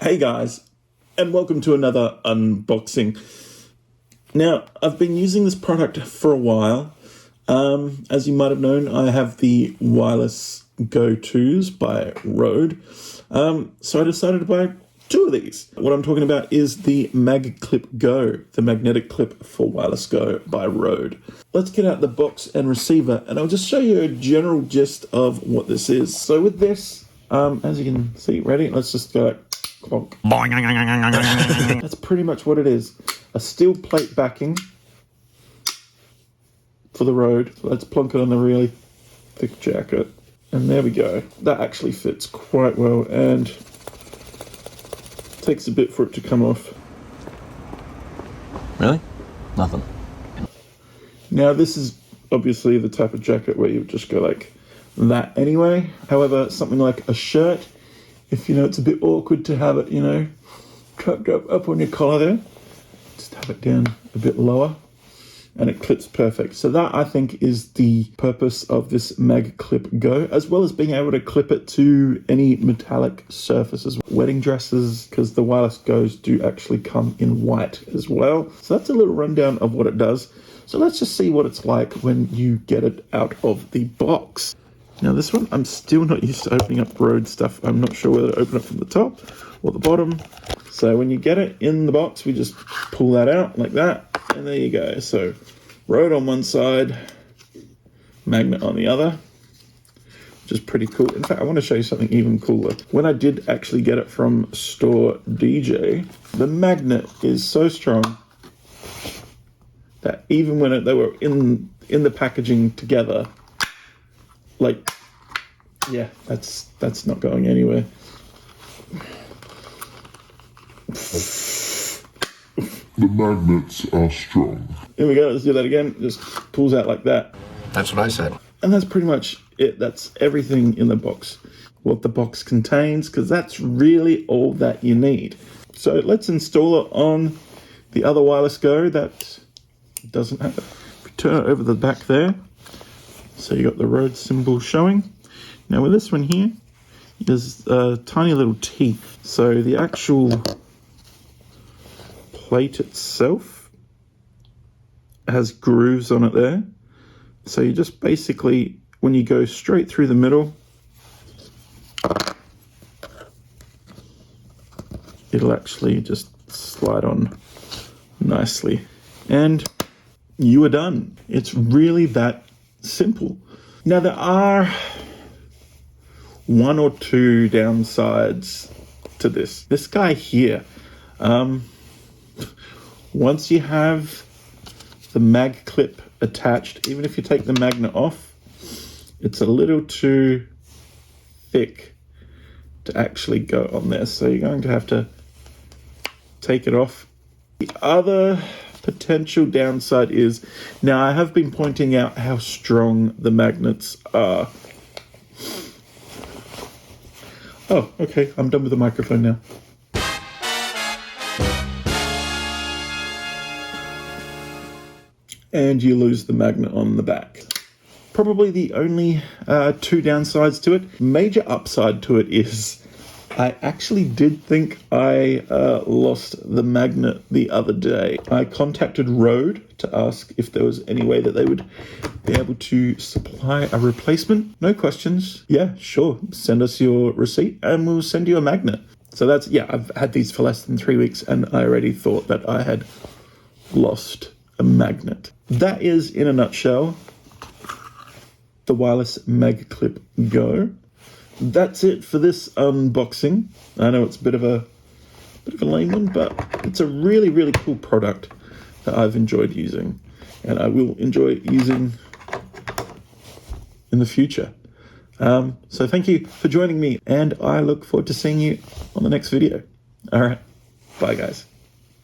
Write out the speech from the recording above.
Hey guys, and welcome to another unboxing. Now, I've been using this product for a while. As you might have known, I have the wireless Go 2s by Rode. So I decided to buy two of these. What I'm talking about is the Magclip Go, the magnetic clip for wireless Go by Rode. Let's get out the box and receiver, and I'll just show you a general gist of what this is. So with this, as you can see, ready? Let's just go like, clonk. That's pretty much what it is. A steel plate backing for the Rode. Let's plonk it on the really thick jacket. And there we go. That actually fits quite well and takes a bit for it to come off. Really? Nothing. Now this is obviously the type of jacket where you would just go like that anyway. However, something like a shirt, if you know it's a bit awkward to have it, you know, tucked up on your collar there, just have it down a bit lower and it clips perfect. So that, I think, is the purpose of this Magclip Go, as well as being able to clip it to any metallic surfaces, wedding dresses, because the wireless Go's do actually come in white as well. So that's a little rundown of what it does. So let's just see what it's like when you get it out of the box. Now this one, I'm still not used to opening up Rode stuff. I'm not sure whether to open it from the top or the bottom. So when you get it in the box, we just pull that out like that, and there you go. So Rode on one side, magnet on the other, which is pretty cool. In fact, I want to show you something even cooler. When I did actually get it from Store DJ, the magnet is so strong that even when they were in the packaging together, like, yeah, that's not going anywhere. The magnets are strong. Here we go, let's do that again. Just pulls out like that. That's what I said. And that's pretty much it. That's everything in the box. What the box contains, because that's really all that you need. So let's install it on the other wireless Go that doesn't have it. If we turn it over the back there, so you got the Rode symbol showing. Now with this one here, there's tiny little teeth. So the actual plate itself has grooves on it there. So you just basically, when you go straight through the middle, it'll actually just slide on nicely. And you are done. It's really that simple. Now there are one or two downsides to this. This guy here, once you have the mag clip attached, even if you take the magnet off, it's a little too thick to actually go on there. So you're going to have to take it off. The other potential downside is, now I have been pointing out how strong the magnets are. Oh, okay, I'm done with the microphone now. And you lose the magnet on the back. Probably the only two downsides to it. Major upside to it is I actually did think I lost the magnet the other day. I contacted Rode to ask if there was any way that they would be able to supply a replacement. No questions. Yeah, sure. Send us your receipt and we'll send you a magnet. So that's, yeah, I've had these for less than 3 weeks and I already thought that I had lost a magnet. That is, in a nutshell, the wireless Magclip Go. That's it for this unboxing. I know it's a bit of a lame one, but it's a really, really cool product that I've enjoyed using and I will enjoy using in the future. So thank you for joining me and I look forward to seeing you on the next video. All right, bye guys.